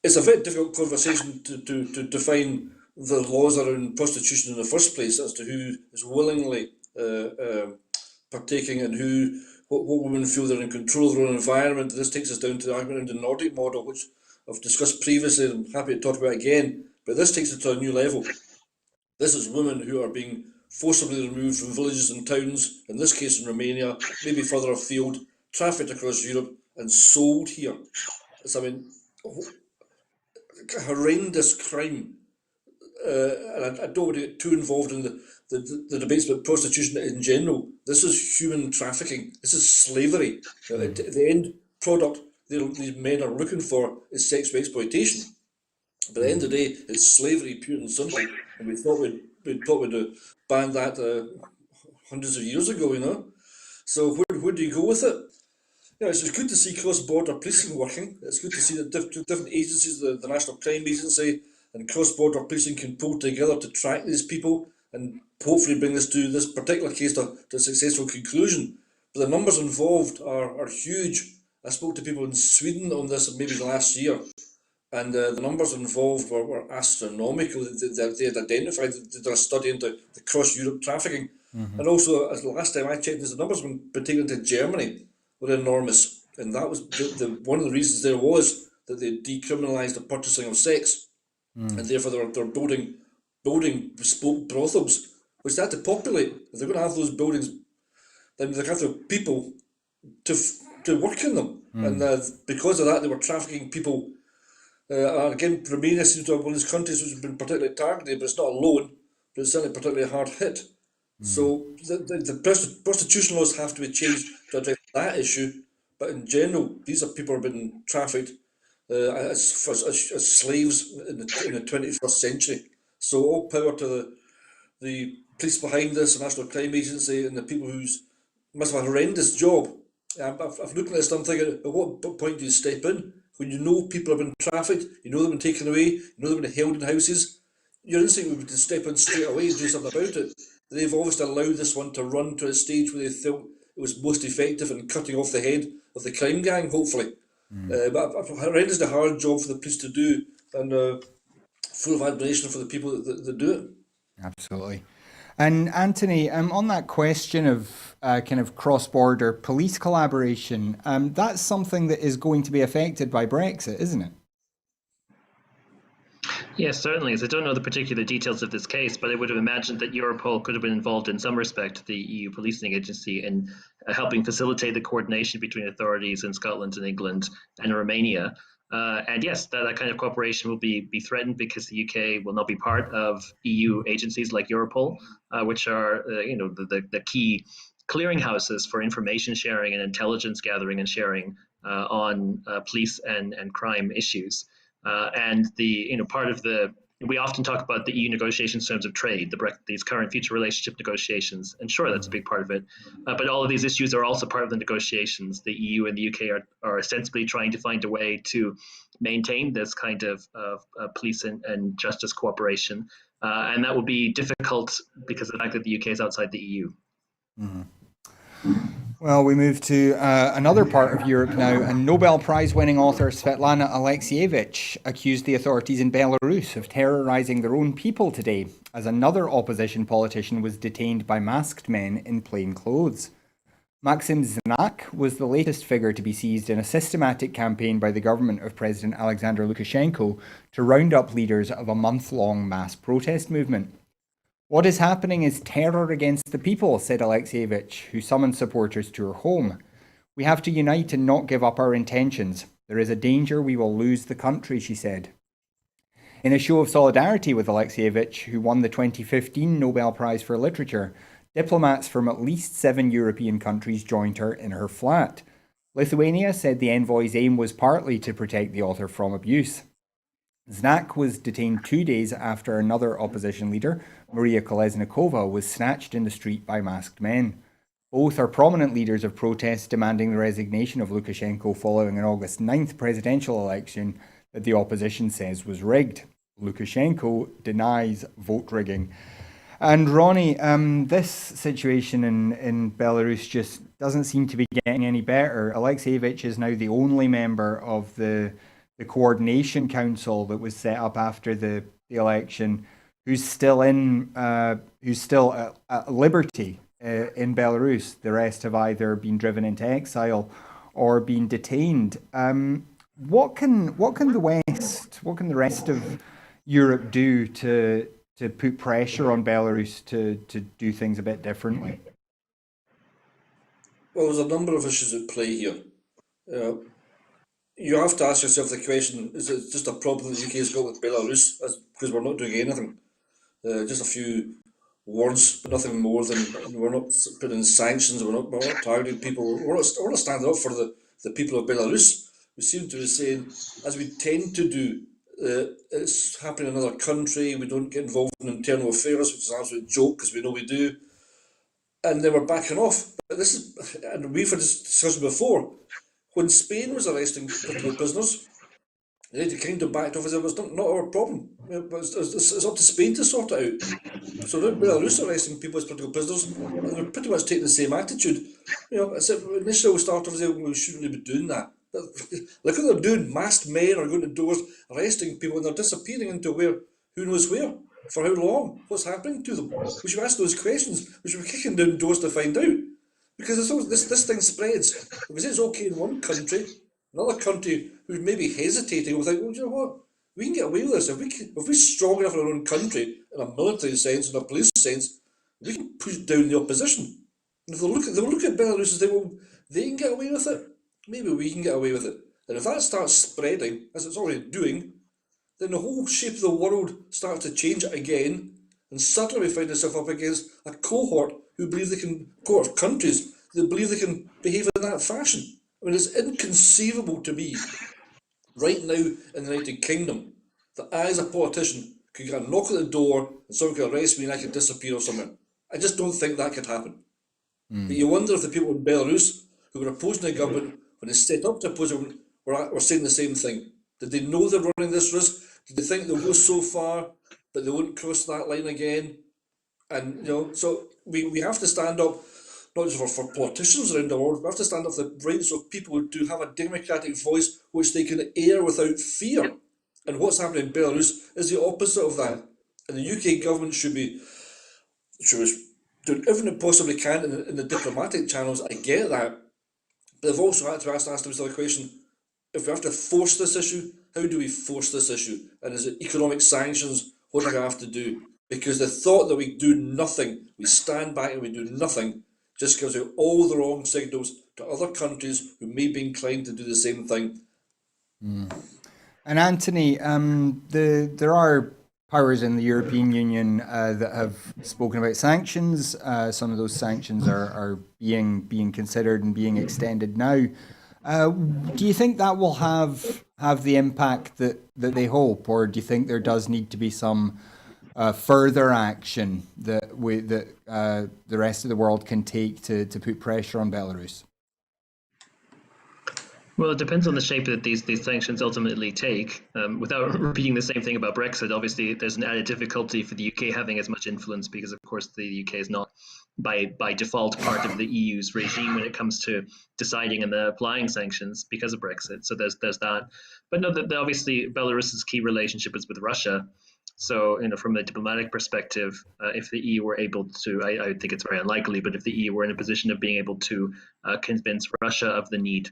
It's a very difficult conversation to define the laws around prostitution in the first place as to who is willingly partaking and what women feel they're in control of their own environment. This takes us down to the argument around the Nordic model, which I've discussed previously and I'm happy to talk about again, but this takes it to a new level. This is women who are being forcibly removed from villages and towns, in this case in Romania, maybe further afield, trafficked across Europe and sold here. It's, horrendous crime. And I don't want to get too involved in the debates about prostitution in general. This is human trafficking. This is slavery. The end product these men are looking for is sexual exploitation. But at the end of the day, it's slavery, pure and simple. And we thought we'd ban that hundreds of years ago, you know. So where do you go with it? Yeah, it's good to see cross-border policing working. It's good to see that different agencies, the National Crime Agency and cross-border policing can pull together to track these people and hopefully bring this particular case to a successful conclusion. But the numbers involved are huge. I spoke to people in Sweden on this maybe last year, and the numbers involved were astronomical. They had identified, they did a study into the cross-Europe trafficking. And also, as the last time I checked, the numbers been taken to Germany were enormous, and that was one of the reasons there was that they decriminalised the purchasing of sex, and therefore they're building bespoke brothels, which they had to populate. If they're going to have those buildings, then they have to have people to work in them, and because of that, they were trafficking people. Again, Romania seems to be one of these countries which has been particularly targeted, but it's not alone, but it's certainly particularly hard hit. So the prostitution laws have to be changed to address that issue, but in general, these are people who have been trafficked as slaves in the 21st century. So all power to the police behind this, the National Crime Agency, and the people who must have a horrendous job. I've looked at this and I'm thinking, at what point do you step in? When you know people have been trafficked, you know they've been taken away, you know they've been held in houses, your instinct would be to step in straight away and do something about it. They've obviously allowed this one to run to a stage where they felt it was most effective in cutting off the head of the crime gang, hopefully. But a horrendously hard job for the police to do. And full of admiration for the people that do it. Absolutely. And Anthony, on that question of kind of cross-border police collaboration, that's something that is going to be affected by Brexit, isn't it? Yes, certainly. As I don't know the particular details of this case, but I would have imagined that Europol could have been involved in some respect, the EU policing agency, in helping facilitate the coordination between authorities in Scotland and England and Romania. And yes, that kind of cooperation will be threatened because the UK will not be part of EU agencies like Europol, which are the key clearinghouses for information sharing and intelligence gathering and sharing on police and crime issues. And part of we often talk about the EU negotiations in terms of trade, these current future relationship negotiations, and sure, that's a big part of it. But all of these issues are also part of the negotiations. The EU and the UK are ostensibly trying to find a way to maintain this kind of police and justice cooperation, and that will be difficult because of the fact that the UK is outside the EU. Mm-hmm. Well, we move to another part of Europe now, and Nobel Prize-winning author Svetlana Alexievich accused the authorities in Belarus of terrorizing their own people today, as another opposition politician was detained by masked men in plain clothes. Maxim Znak was the latest figure to be seized in a systematic campaign by the government of President Alexander Lukashenko to round up leaders of a month-long mass protest movement. What is happening is terror against the people, said Alexievich, who summoned supporters to her home. We have to unite and not give up our intentions. There is a danger we will lose the country, she said. In a show of solidarity with Alexievich, who won the 2015 Nobel Prize for Literature, diplomats from at least 7 European countries joined her in her flat. Lithuania said the envoy's aim was partly to protect the author from abuse. Znak was detained 2 days after another opposition leader, Maria Kolesnikova, was snatched in the street by masked men. Both are prominent leaders of protests demanding the resignation of Lukashenko following an August 9th presidential election that the opposition says was rigged. Lukashenko denies vote rigging. And Ronnie, this situation in Belarus just doesn't seem to be getting any better. Alexievich is now the only member of the coordination council that was set up after the election, who's still at liberty in Belarus. The rest have either been driven into exile or been detained. What can the rest of Europe do to put pressure on Belarus to do things a bit differently? Well, there's a number of issues at play here. You have to ask yourself the question, is it just a problem the UK has got with Belarus because we're not doing anything? Just a few words, nothing more than we're not putting in sanctions, we're not targeting people, we're not standing up for the people of Belarus. We seem to be saying, as we tend to do, it's happening in another country, we don't get involved in internal affairs, which is an absolute joke because we know we do, and then we're backing off. But and we've had this discussion before. When Spain was arresting political prisoners, the United Kingdom backed off as it was not our problem. It's up to Spain to sort it out. So now Belarus arresting people as political prisoners, and they're pretty much taking the same attitude. Initially we started off as we shouldn't be doing that. But look what they're doing. Masked men are going to doors, arresting people, and they're disappearing into who knows where, for how long, what's happening to them. We should ask those questions. We should be kicking down doors to find out. Because this thing spreads. If we say it's okay in one country, another country who's maybe hesitating will think, well, you know what? We can get away with this. If we're strong enough in our own country, in a military sense, in a police sense, we can push down the opposition. And if they'll look at Belarus and say, well, they can get away with it, maybe we can get away with it. And if that starts spreading, as it's already doing, then the whole shape of the world starts to change it again, and suddenly we find ourselves up against a cohort cohort of countries that believe they can behave in that fashion. I mean, it's inconceivable to me, right now in the United Kingdom, that I, as a politician, could get a knock at the door and someone could arrest me and I could disappear or something. I just don't think that could happen. But you wonder if the people in Belarus who were opposing the government, when they set up to oppose it, were saying the same thing. Did they know they're running this risk? Did they think they'll go so far, but they won't cross that line again? And so we have to stand up, not just for politicians around the world, we have to stand up for the rights of people to have a democratic voice which they can air without fear. And what's happening in Belarus is the opposite of that. And the UK government should be doing everything it possibly can in the diplomatic channels. I get that. But they've also had to ask themselves the question, if we have to force this issue, how do we force this issue? And is it economic sanctions? What do we have to do? Because the thought that we do nothing, we stand back and we do nothing, just gives out all the wrong signals to other countries who may be inclined to do the same thing. And Anthony, there are powers in the European Union that have spoken about sanctions. Some of those sanctions are being considered and being extended now. Do you think that will have the impact that they hope, or do you think there does need to be some further action that the rest of the world can take to put pressure on Belarus? Well, it depends on the shape that these sanctions ultimately take. Without repeating the same thing about Brexit, obviously there's an added difficulty for the UK having as much influence because, of course, the UK is not by default part of the EU's regime when it comes to deciding and applying sanctions because of Brexit. So there's that. But no, obviously Belarus's key relationship is with Russia. So, from a diplomatic perspective, if the EU were able to, I think it's very unlikely, but if the EU were in a position of being able to convince Russia of the need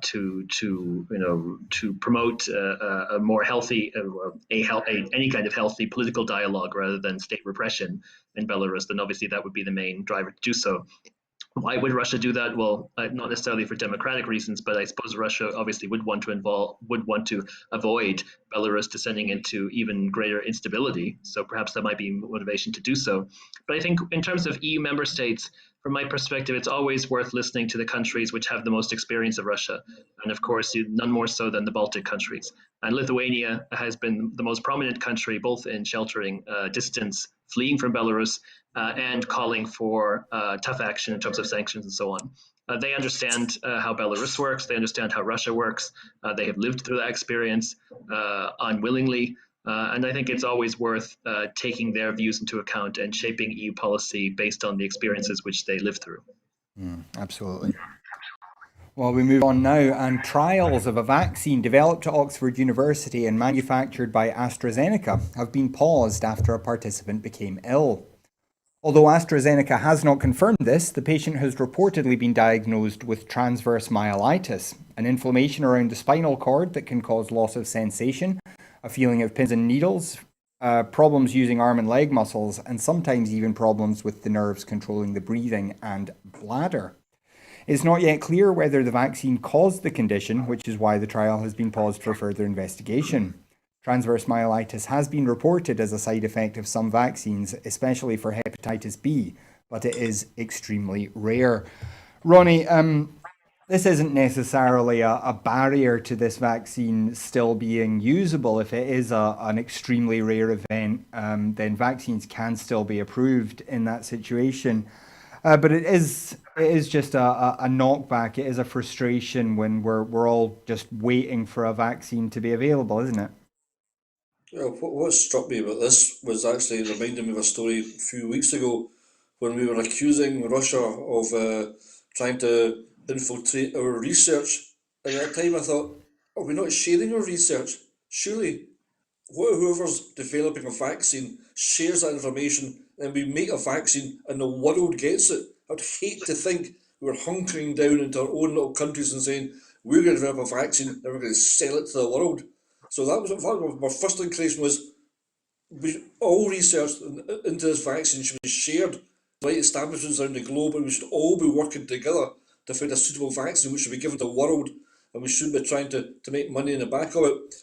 to promote a more healthy, any kind of healthy political dialogue rather than state repression in Belarus, then obviously that would be the main driver to do so. Why would Russia do that? Well, not necessarily for democratic reasons, but I suppose Russia obviously would want to avoid Belarus descending into even greater instability. So perhaps that might be motivation to do so. But I think in terms of EU member states, from my perspective, it's always worth listening to the countries which have the most experience of Russia. And of course, none more so than the Baltic countries. And Lithuania has been the most prominent country, both in sheltering dissidents fleeing from Belarus and calling for tough action in terms of sanctions and so on. They understand how Belarus works. They understand how Russia works. They have lived through that experience unwillingly. And I think it's always worth taking their views into account and shaping EU policy based on the experiences which they lived through. Absolutely. Well, we move on now, and trials of a vaccine developed at Oxford University and manufactured by AstraZeneca have been paused after a participant became ill. Although AstraZeneca has not confirmed this, the patient has reportedly been diagnosed with transverse myelitis, an inflammation around the spinal cord that can cause loss of sensation, a feeling of pins and needles, problems using arm and leg muscles, and sometimes even problems with the nerves controlling the breathing and bladder. It's not yet clear whether the vaccine caused the condition, which is why the trial has been paused for further investigation. Transverse myelitis has been reported as a side effect of some vaccines, especially for hepatitis B, but it is extremely rare. Ronnie, this isn't necessarily a barrier to this vaccine still being usable. If it is an extremely rare event, then vaccines can still be approved in that situation. But it is just a knockback. It is a frustration when we're all just waiting for a vaccine to be available, isn't it? Yeah, what struck me about this was actually reminding me of a story a few weeks ago when we were accusing Russia of trying to infiltrate our research. And at that time I thought, are we not sharing our research? Surely whoever's developing a vaccine shares that information and we make a vaccine and the world gets it. I'd hate to think we're hunkering down into our own little countries and saying, we're going to develop a vaccine and we're going to sell it to the world. So that was my first inclination was all research into this vaccine should be shared by establishments around the globe, and we should all be working together to find a suitable vaccine which should be given to the world, and we shouldn't be trying to make money in the back of it.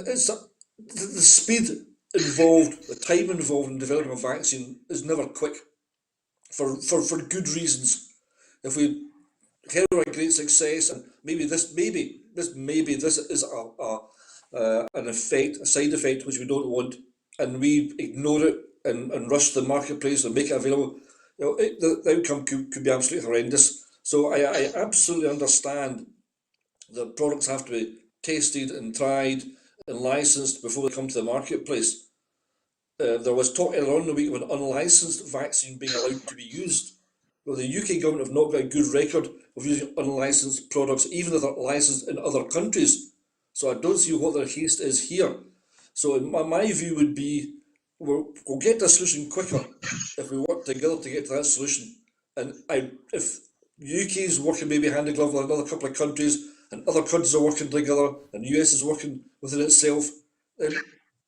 It's the speed involved, the time involved in developing a vaccine is never quick for good reasons. If we hear a great success, and maybe this is an effect, a side effect which we don't want, and we ignore it and rush the marketplace and make it available, the outcome could be absolutely horrendous. So I absolutely understand that products have to be tested and tried and licensed before they come to the marketplace. There was talk earlier on in the week of an unlicensed vaccine being allowed to be used. Well, the UK government have not got a good record of using unlicensed products, even if they're licensed in other countries. So I don't see what their haste is here. So my view would be we'll get to a solution quicker if we work together to get to that solution. And if UK is working maybe hand in glove with another couple of countries, and other countries are working together, and the US is working within itself, then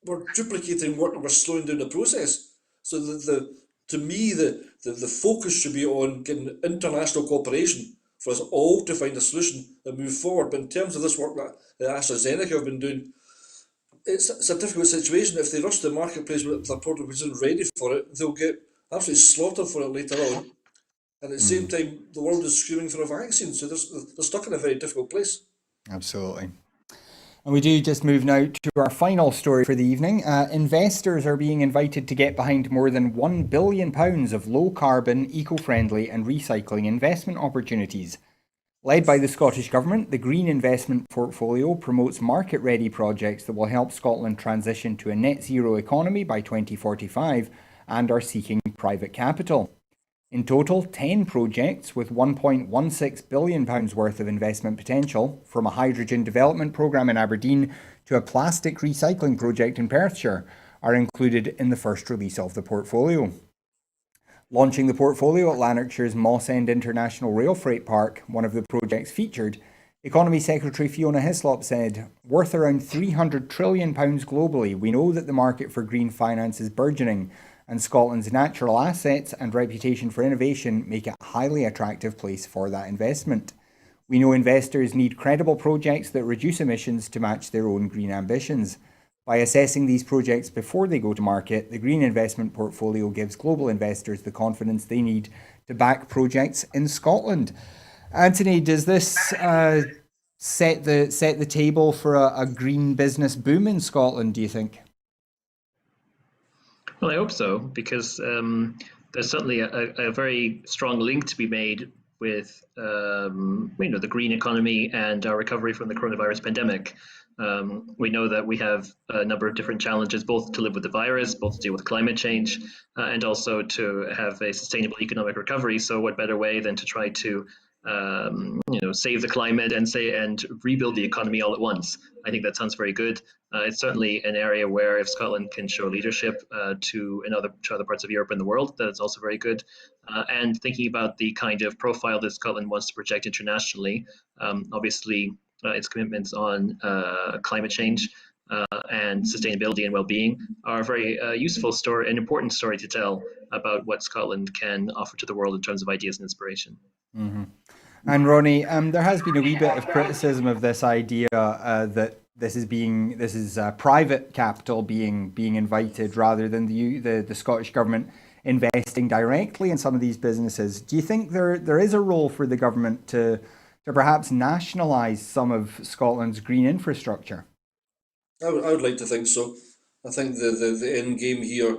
we're duplicating work and we're slowing down the process. So to me the focus should be on getting international cooperation for us all to find a solution and move forward. But in terms of this work that AstraZeneca have been doing, it's a difficult situation. If they rush the marketplace with a product which isn't ready for it, they'll get absolutely slaughtered for it later on. And at the same time, the world is screaming for a vaccine, so they're stuck in a very difficult place. Absolutely. And we do just move now to our final story for the evening. Investors are being invited to get behind more than £1 billion of low carbon, eco-friendly and recycling investment opportunities. Led by the Scottish Government, the Green Investment Portfolio promotes market-ready projects that will help Scotland transition to a net zero economy by 2045 and are seeking private capital. In total, 10 projects with £1.16 billion worth of investment potential, from a hydrogen development programme in Aberdeen to a plastic recycling project in Perthshire, are included in the first release of the portfolio. Launching the portfolio at Lanarkshire's Moss End International Rail Freight Park, one of the projects featured, Economy Secretary Fiona Hislop said, "Worth around £300 trillion globally, we know that the market for green finance is burgeoning, and Scotland's natural assets and reputation for innovation make it a highly attractive place for that investment. We know investors need credible projects that reduce emissions to match their own green ambitions. By assessing these projects before they go to market, the Green Investment Portfolio gives global investors the confidence they need to back projects in Scotland." Anthony, does this set the table for a green business boom in Scotland, do you think? Well, I hope so, because there's certainly a very strong link to be made with the green economy and our recovery from the coronavirus pandemic. We know that we have a number of different challenges, both to live with the virus, both to deal with climate change, and also to have a sustainable economic recovery. So what better way than to try to save the climate and rebuild the economy all at once? I think that sounds very good. It's certainly an area where if Scotland can show leadership to other parts of Europe and the world, that's also very good. And thinking about the kind of profile that Scotland wants to project internationally, obviously its commitments on climate change and sustainability and well-being are a very useful story, an important story to tell about what Scotland can offer to the world in terms of ideas and inspiration. Mm-hmm. And Ronnie, there has been a wee bit of criticism of this idea that this is private capital being invited rather than the Scottish Government investing directly in some of these businesses. Do you think there is a role for the government to perhaps nationalise some of Scotland's green infrastructure? I would like to think so. I think the end game here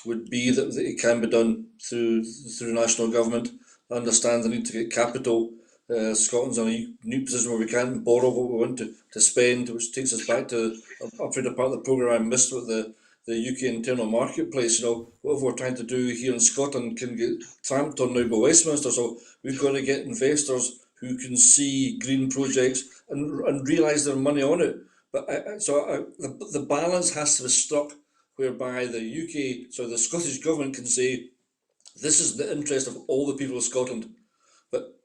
would be that it can be done through national government. I understand the need to get capital. Scotland's in a new position where we can't borrow what we want to spend, which takes us back to a part of the programme I missed with the UK internal marketplace. What we're trying to do here in Scotland can get tramped on now by Westminster. So we've got to get investors who can see green projects and realise their money on it. But the balance has to be struck whereby the Scottish Government can say, this is the interest of all the people of Scotland. But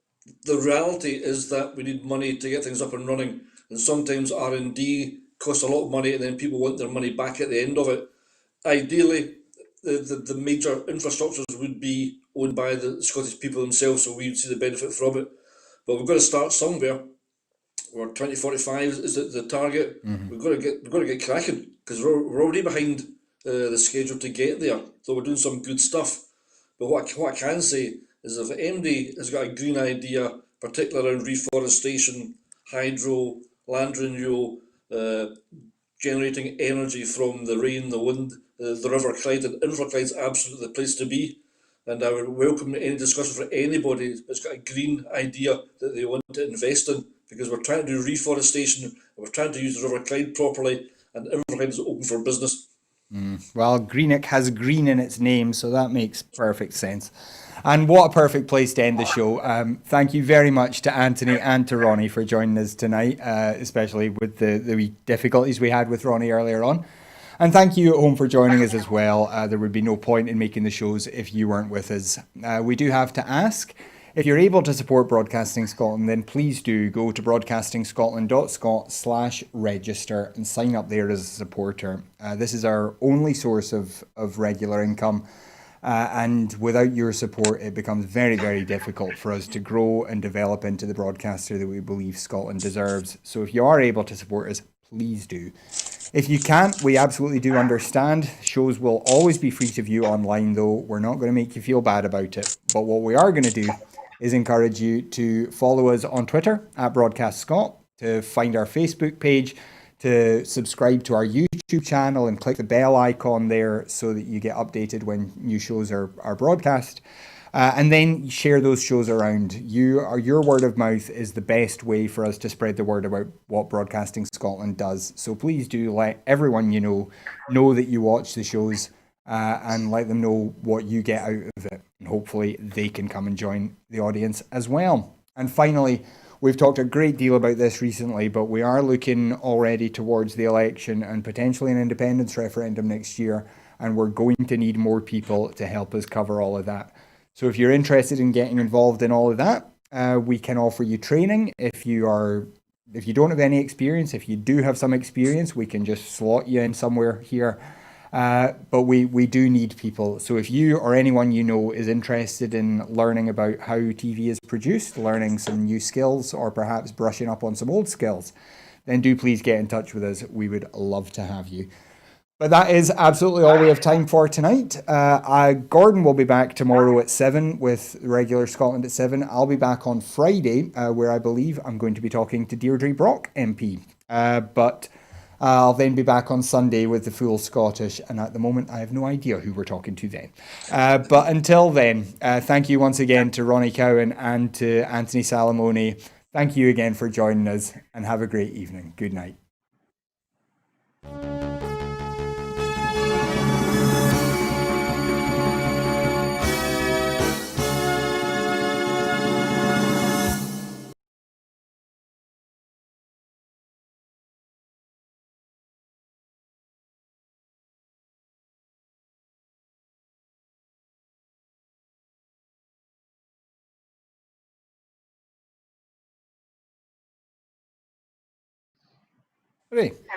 the reality is that we need money to get things up and running, and sometimes R&D costs a lot of money and then people want their money back at the end of it. Ideally, the major infrastructures would be owned by the Scottish people themselves, so we'd see the benefit from it. But we've got to start somewhere. Or 2045 is the target. Mm-hmm. We've got to get cracking, because we're already behind the schedule to get there. So we're doing some good stuff. But what I can say is, if MD has got a green idea, particularly around reforestation, hydro, land renewal, generating energy from the rain, the wind, the River Clyde, and River Clyde's absolutely the place to be. And I would welcome any discussion for anybody that's got a green idea that they want to invest in, because we're trying to do reforestation, and we're trying to use the River Clyde properly, and River Clyde is open for business. Well, Greenock has green in its name, so that makes perfect sense. And what a perfect place to end the show. Thank you very much to Anthony and to Ronnie for joining us tonight, especially with the wee difficulties we had with Ronnie earlier on. And thank you at home for joining us as well. There would be no point in making the shows if you weren't with us. We do have to ask, if you're able to support Broadcasting Scotland, then please do go to broadcastingscotland.scot/register and sign up there as a supporter. This is our only source of regular income. And without your support, it becomes very, very difficult for us to grow and develop into the broadcaster that we believe Scotland deserves. So if you are able to support us, please do. If you can't, we absolutely do understand. Shows will always be free to view online, though. We're not going to make you feel bad about it. But what we are going to do is encourage you to follow us on Twitter at Broadcast Scot, to find our Facebook page, to subscribe to our YouTube channel and click the bell icon there so that you get updated when new shows are broadcast. And then share those shows around. Your word of mouth is the best way for us to spread the word about what Broadcasting Scotland does. So please do let everyone you know that you watch the shows, and let them know what you get out of it. And hopefully they can come and join the audience as well. And finally, we've talked a great deal about this recently, but we are looking already towards the election and potentially an independence referendum next year. And we're going to need more people to help us cover all of that. So if you're interested in getting involved in all of that, we can offer you training. If you don't have any experience, if you do have some experience, we can just slot you in somewhere here. But we do need people. So if you or anyone you know is interested in learning about how TV is produced, learning some new skills, or perhaps brushing up on some old skills, then do please get in touch with us. We would love to have you. But that is absolutely all we have time for tonight. Gordon will be back tomorrow at 7 with regular Scotland at 7. I'll be back on Friday, where I believe I'm going to be talking to Deirdre Brock MP. But I'll then be back on Sunday with the full Scottish, and at the moment I have no idea who we're talking to then. But until then, thank you once again to Ronnie Cowan and to Anthony Salamone. Thank you again for joining us, and have a great evening. Good night. Hooray.